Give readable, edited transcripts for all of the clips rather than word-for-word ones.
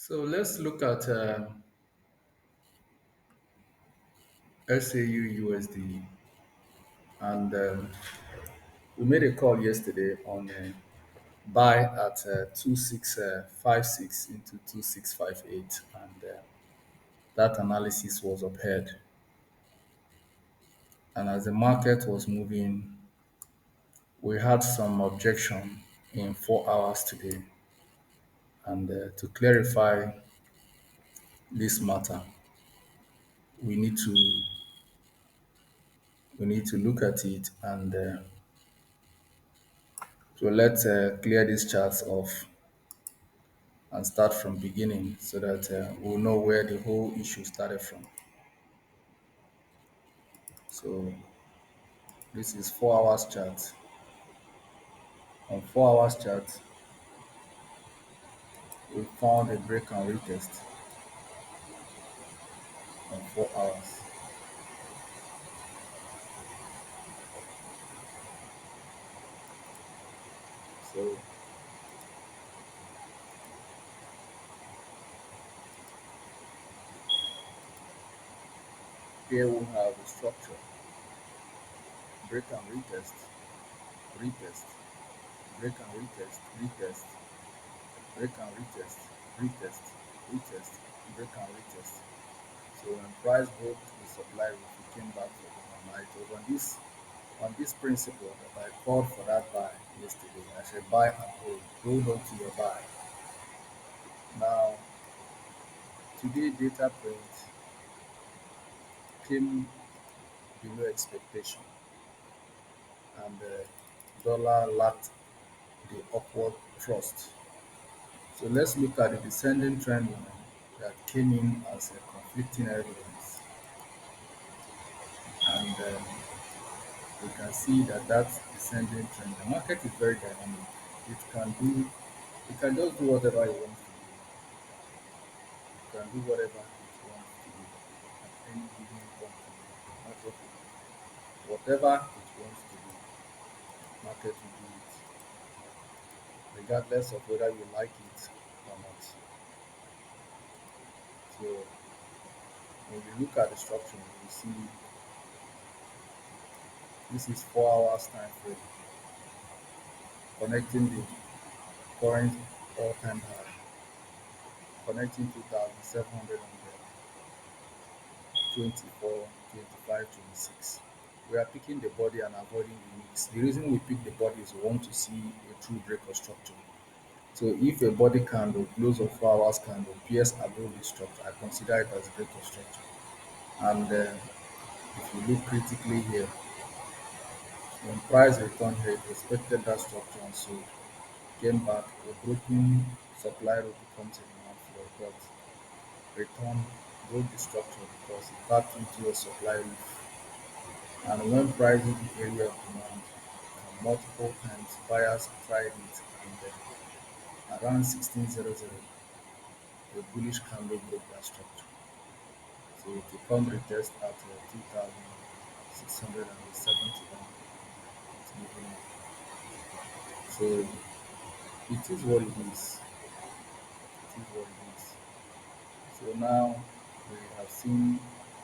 So let's look at SAU USD. And we made a call yesterday on buy at 2656 into 2658. And that analysis was upheld. And as the market was moving, we had some objection in 4 hours today. And to clarify this matter, we need to we need to look at it and so let's clear these charts off and start from beginning so that we'll know where the whole issue started from. So this is 4 hours chart. On 4 hours chart, we found a break and retest on 4 hours. So here we have a structure, break and retest, retest, break and retest, retest, break and retest, retest, retest, break and retest. So when price broke the supply roof, we came back for the overnight. It was on this principle that I called for that buy yesterday. I said buy and hold on to your buy. Now today data print came below expectation and the dollar lacked the upward thrust. So let's look at the descending trend line that came in as a conflicting evidence, and we can see that that's descending trend. The market is very dynamic. It can do, it can just do whatever it wants to do. It can do whatever it wants to do at any given point in time. Whatever it wants to do, market will do it, regardless of whether you like it or not. So when you look at the structure, you see this is 4 hours time frame connecting the current all-time high, connecting 2,724, 25, 26. We are picking the body and avoiding the mix. The reason we pick the body is we want to see a true break of structure. So if a body candle, close of 4 hours candle, pierce above the structure, I consider it as break of structure. And if you look critically here, when price returned here, it respected that structure and sold. Came back, a broken supply route becomes a demand floor, but return broke the structure because it tapped into a supply roof. And when price hit the area of demand, multiple times buyers tried it, and then around 1600, the bullish candle broke that structure. So it will come retest at 2671. It's moving up. So it is what it is. It is what it is. So now we have seen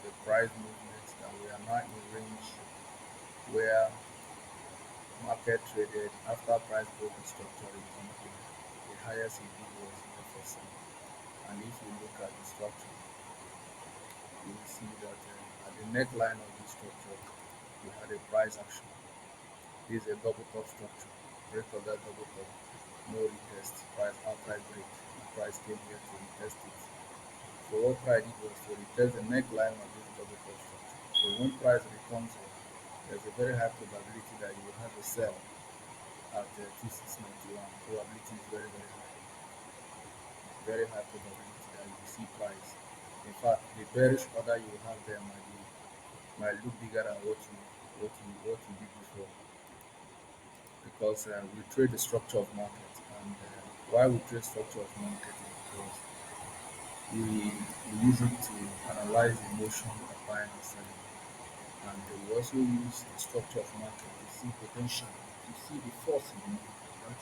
the price movement that we are now in range where market traded after price broke the structure return here. The highest it did was 9%. And if you look at the structure, you will see that at the neckline of this structure, we had a price action. This is a double top structure. Break of that double top, no retest, price outright break. The price came here to retest it. So what price did was to retest the neckline of this double top structure. So when price returns here, there's a very high probability that you will have a sell at 2691. Probability is very, very high. Very high probability that you will see price. In fact, the bearish order you will have there might look bigger than what you did before, because we trade the structure of market, and why we trade structure of market is because we use it to analyze the motion of buying and selling, and we also use the structure of market to see potential, to see the force in the market, that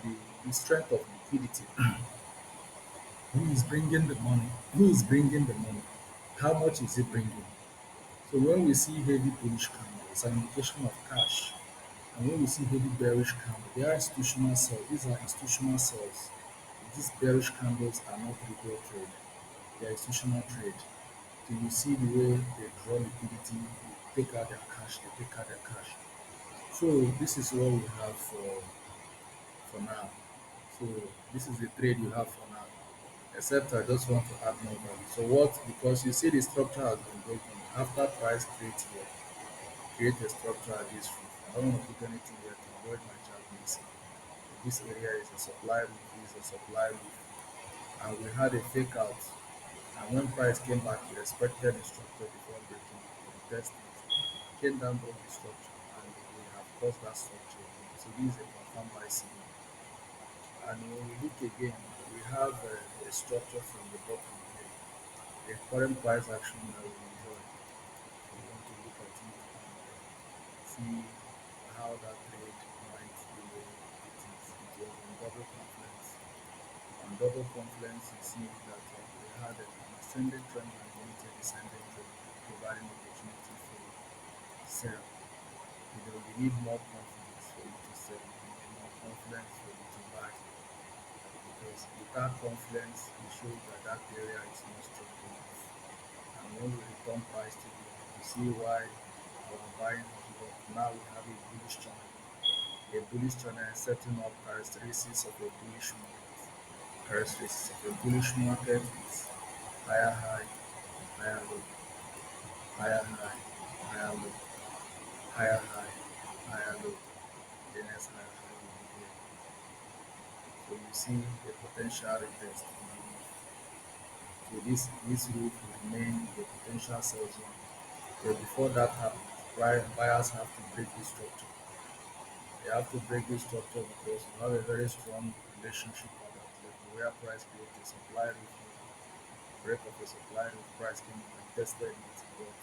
is the strength of liquidity. Who is bringing the money? Who is bringing the money? How much is it bringing? So when we see heavy bullish candle, it's an indication of cash. And when we see heavy bearish candle, they are institutional sales. These are institutional sales. These bearish candles are not retail trade. They are institutional trade. So you see the way they draw liquidity, they take out their cash, they take out their cash. So this is what we have for now. So this is the trade you have for now. Except I just want to add more value. So what, because you see the structure has been broken after price create here, create a structure at this roof. I don't want to put anything here to avoid my child missing. This area is a supply roof, this is a supply roof. And we had a fake out. And when price came back, he respected the structure before breaking it, tested it, came down, broke the structure, and we have crossed that structure again. So this is a confirmed buy signal. And when we look again, we have a structure from the bottom here, the current price action that we enjoy. We want to look at it and see how that trade went the way it is. It was on double confluence. On double confluence, you see that we had an ascending trend and limited descending trend, providing opportunity for sell. You need more confidence for you to sell. You need more confidence for you to buy. Because without confidence, it shows that that area is not strong enough. And when we return price to you see why our buying has worked. Now we have a bullish channel. A bullish channel is setting up characteristics of a bullish market. Characteristics of a bullish market is higher high, higher low, higher high, higher low, higher high, higher low. The next higher high will be here. So you see the potential retest. So this route will remain the potential sell zone. But before that happens, buyers have to break this structure. They have to break this structure because you have a very strong relationship at that level where price creates a supply roof, break of a supply roof, price came and tested it, but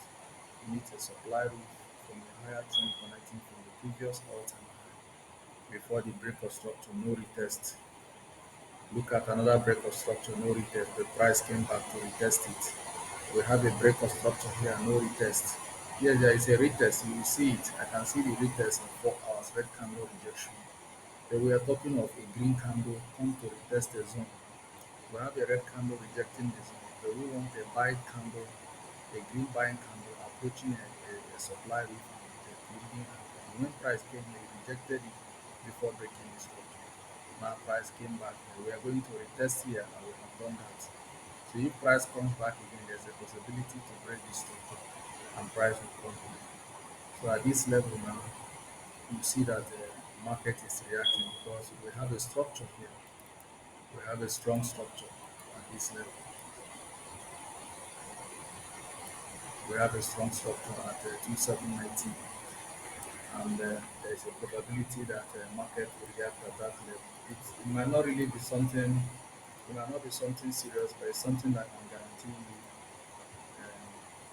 you need a supply roof from a higher trend connecting from the previous all-time high before the break of structure, no retest. Look at another break of structure, no retest. The price came back to retest it. We have a break of structure here, no retest. Yes, there is a retest. You will see it. I can see the retest in 4 hours, red candle rejection. Then we are talking of a green candle come to retest the zone. We have a red candle rejecting the zone. But we want a buy candle, a green buying candle approaching a supply roof and leading. And when price came here, it rejected it before breaking the structure. Now price came back. We are going to retest here and we have done that. So if price comes back again, there's a possibility to break this structure and price will come in. So at this level now, you see that the market is reacting because we have a structure here. We have a strong structure at this level. We have a strong structure at 2719, and there is a probability that the market will react at that level. It might not really be something, it might not be something serious, but it's something that can guarantee you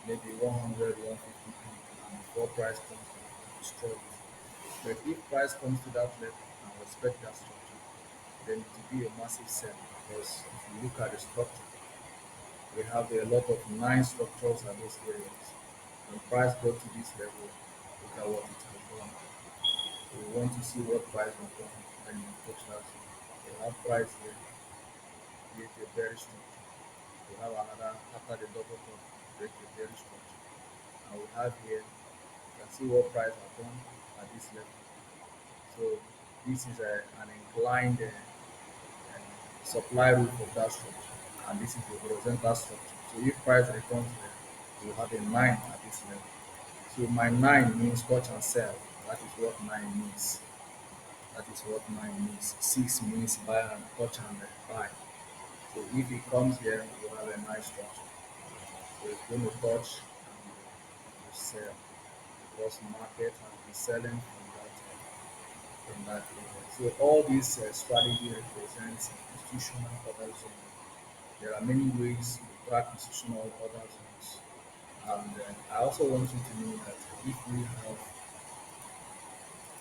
maybe 100, 150 and before price comes to destroy it. But if price comes to that level and respect that structure, then it will be a massive sell because if you look at the structure, we have a lot of nice structures at those areas. When price got to this level, look at what it has done. So we want to see what price will do when you touch that zone. We have price here, create a bearish structure. We have another after the double top, break a bearish structure. And we have here, you can see what price has done at this level. So this is an inclined supply roof of that structure, and this is the horizontal structure. So if price returns there, you have a 9 at this level. So my 9 means touch and sell. That is what 9 means. That is what 9 means. 6 means buy and touch and buy. So if it comes here, you have a nice structure. So it's going to touch and to sell because market has been selling from that area. So all this strategy represents institutional order zone. There are many ways to track institutional order zones. And I also want you to know that if we have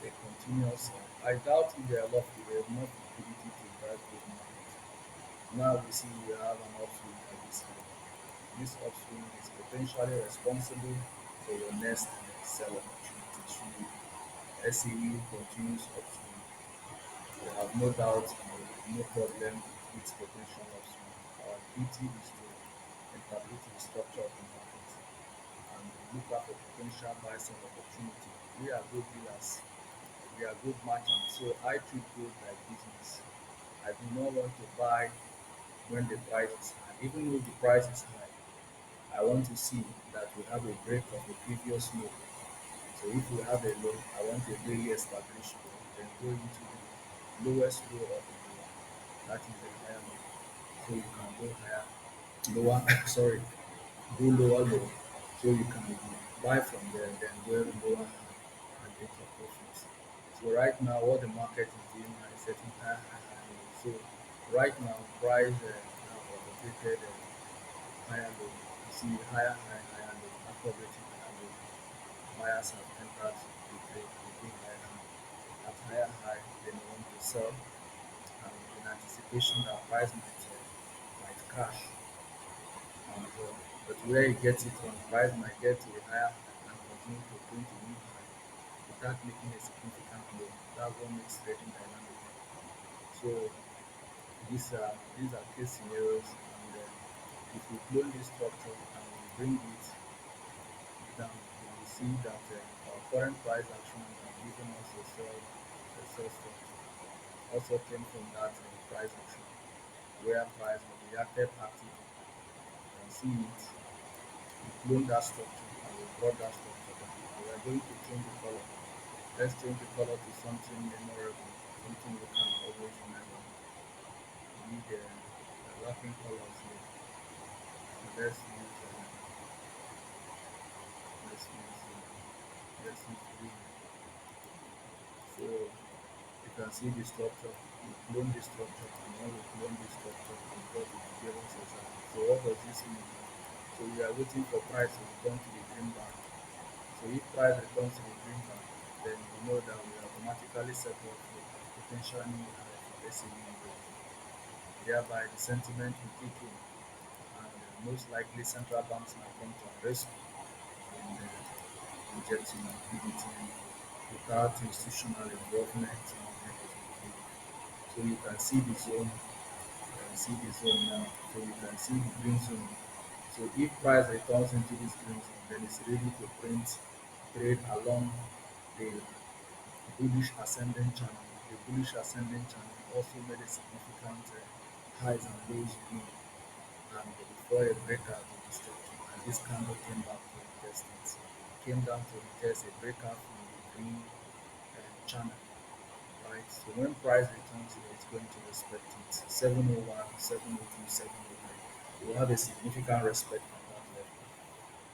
a continuous, I doubt if there are enough liquidity to drive good market. Now we see we have an upswing at this time. This upswing is potentially responsible for your next sell opportunity. Should SAE continues upswing, we have no doubt and no problem with its potential upswing. Our duty is to interpret the structure of the market and look at the potential buy sell opportunity. We are good dealers, we are good merchants, so I treat gold like business. I do not want to buy when the price is high. Even if the price is high, I want to see that we have a break of the previous low. So if we have a low, I want a daily established low, then go into the lowest low of the day. That is the higher low. So you can go higher, lower, sorry, go lower low. So you can buy from there, then go lower high and get your profits. So right now, what the market is doing now is setting high, high, high low. So right now, price now overrated higher low. You see higher high, higher low, after getting higher low. Buyers have entered the trade with higher high. At higher high, they may want to sell in anticipation that price might crash. But where you get it from, price might get to a higher high and continue to print a new high without making a significant low. That's what makes trading dynamic. So these are case scenarios, and if we clone this structure and we bring it down, we will see that our current price action and giving us a sell structure also came from that price action where price reacted actively. You can see it, we clone that structure and we brought that structure down. And we are going to change the color. Let's change the color to something memorable, something we can always remember. We need laughing colors here. So let's use green. So you can see the structure. We clone the structure, and when we clone the structure, we got the appearance exactly. So what does this mean? So we are waiting for price to return to the green band. So if price returns to the green band, then we know that we automatically set up for potential new high for SME. Thereby the sentiment will kick in, and most likely central banks now come to our rescue in injecting liquidity without institutional involvement in everything. So you can see the zone, you can see the zone now. So you can see the green zone. So if price returns into this green zone, then it's ready to print trade along the bullish ascending channel. The bullish ascending channel also made a significant highs and lows in and before a breakout of the structure. And this candle came back to retest it. Came down to retest a breakout from the green channel. Right? So when price returns here, it's going to respect it. 701, 702, 703. We have a significant respect from that level.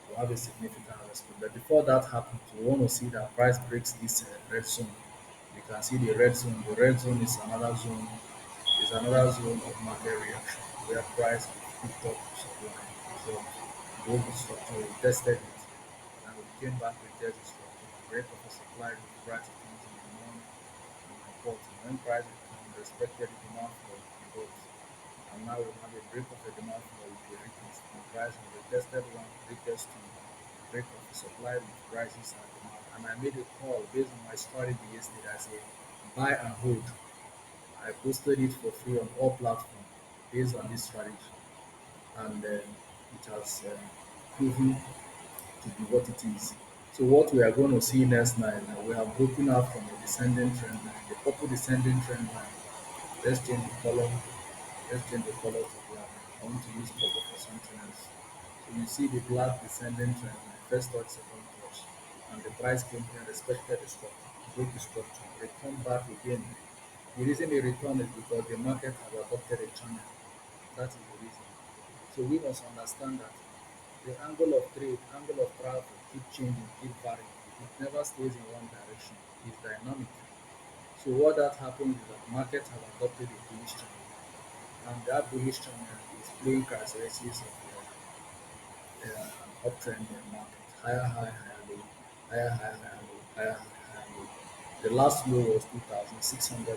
We have a significant respect. But before that happens, we want to see that price breaks this red zone. You can see the red zone. The red zone is another zone of market reaction where price picked up supply. So gold structure, we tested it and we came back to test the structure. Break of the supply with price returns in demand and import. When price returned, respected the demand for import. And now we have a break of the demand for the retest. And price we retested one, retest two, break of the supply with prices and demand. And I made a call based on my strategy yesterday. I said buy and hold. I posted it for free on all platforms based on this strategy, and it has proven to be what it is. So what we are going to see next night, we have broken out from the descending trend line, the purple descending trend line. Let's change the color. Let's change the color to black. I want to use purple for something else. So you see the black descending trend line, first touch, second touch, and the price came here, respected the structure, broke the structure, returned back again. The reason they return is because the market has adopted a channel. That is the reason. So we must understand that the angle of trade, angle of travel keep changing, keep varying. It never stays in one direction. It's dynamic. So what that happens is that markets have adopted a bullish channel, and that bullish channel is playing characteristics of an uptrend in the market. Higher high, higher low, higher high, higher low, higher high, higher low. The last low was 2,650,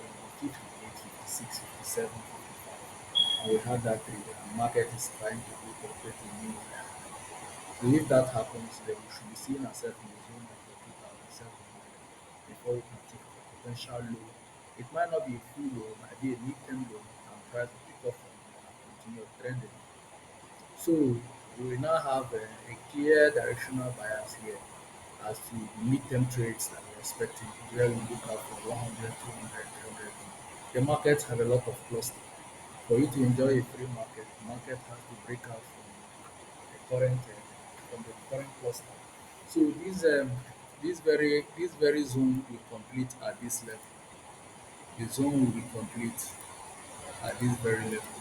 56, 57, 55. we had that trade and market is trying to incorporate a new so if that happens, then we should be seeing ourselves in the zone of 2,700 before we can take a potential low. It might not be a full low, it might be a mid-term low, and price will pick up from there and continue trending. So we now have a clear directional bias here as to the midterm trades that we're expecting, where we look out for 100, 200, 300. The markets have a lot of cluster. For you to enjoy a free market, the market has to break out from the current cluster. So this very zone will complete at this level. The zone will be complete at this very level.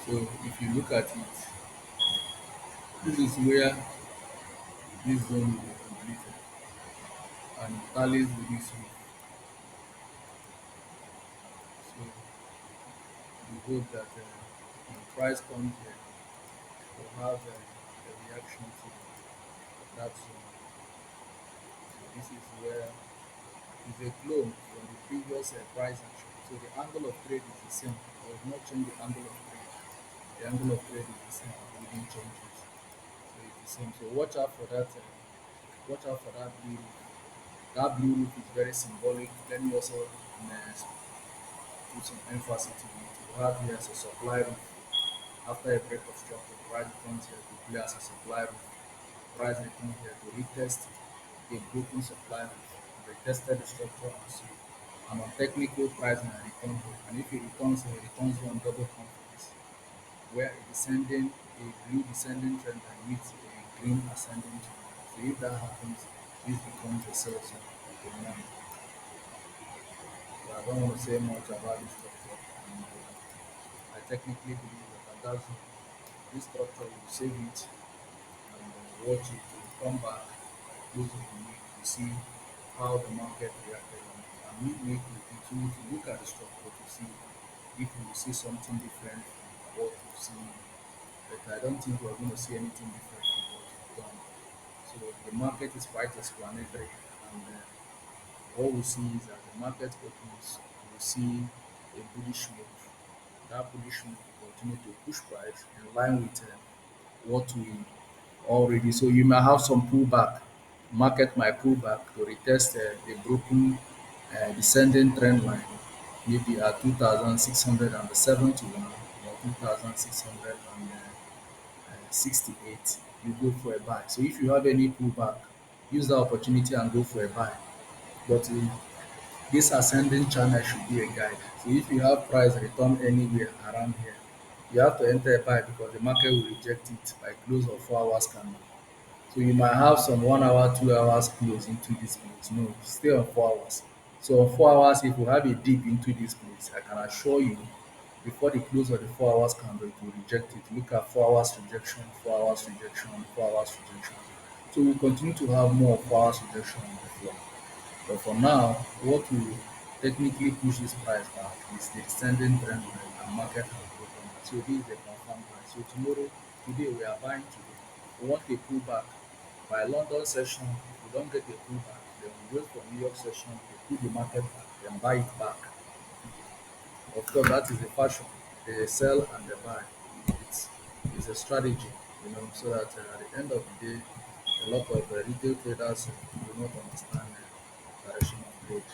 So if you look at it, this is where this zone will be completed and it tallies with this one. So we hope that when price comes here, we'll have a reaction to that zone. So this is where it's a clone from the previous price action. So the angle of trade is the same. I will not change the angle of trade. The angle of trade is the same. We didn't change it. So it's the same. So watch out for that. Watch out for that blue roof. That blue roof is very symbolic. Let me also put some emphasis to it. We have here as a supply roof. After a break of structure, price returns here to play as a supply roof. Price returns here to retest a broken supply roof. Retested the structure and so and on technical price and return here. And if it returns here on double confidence, where a blue descending trend that meets a green ascending trend. So if that happens, this becomes a sell zone of the money. So I don't want to say much about this structure. And, I technically believe that at that zone, this structure will save it and watch it to come back, close of the week to see how the market reacted on it. And midweek we continue to look at the structure to see if we will see something different from what we've seen. But I don't think we're going to see anything different from what we've done. So the market is quite explanatory, and what we see is that the market opens, we see a bullish move. That bullish move will continue to push price in line with what we already. So you might have some pullback. Market might pull back to retest the broken descending trend line, maybe at 2,671 or 2,668. You go for a buy. So if you have any pullback, use that opportunity and go for a buy. But this ascending channel should be a guide. So if you have price return anywhere around here, you have to enter a buy because the market will reject it by close of 4 hours candle. So you might have some 1 hour, 2 hours close into this place. No, stay on 4 hours. So on 4 hours, if you have a dip into this place, I can assure you before the close of the 4 hours candle, it will reject it. Look at 4 hours rejection, 4 hours rejection, 4 hours rejection. So we'll continue to have more 4 hours rejection on the floor. But for now, what will technically push this price back is the descending trend line and market has broken that. So this is a confirmed buy. So today we are buying today. We want a pullback. By London session, if we don't get a pullback, then we wait for New York session to pull the market back, then buy it back. Of course, that is the fashion. The sell and the buy. It's, it's a strategy, so that at the end of the day, a lot of retail traders do not understand direction of trade.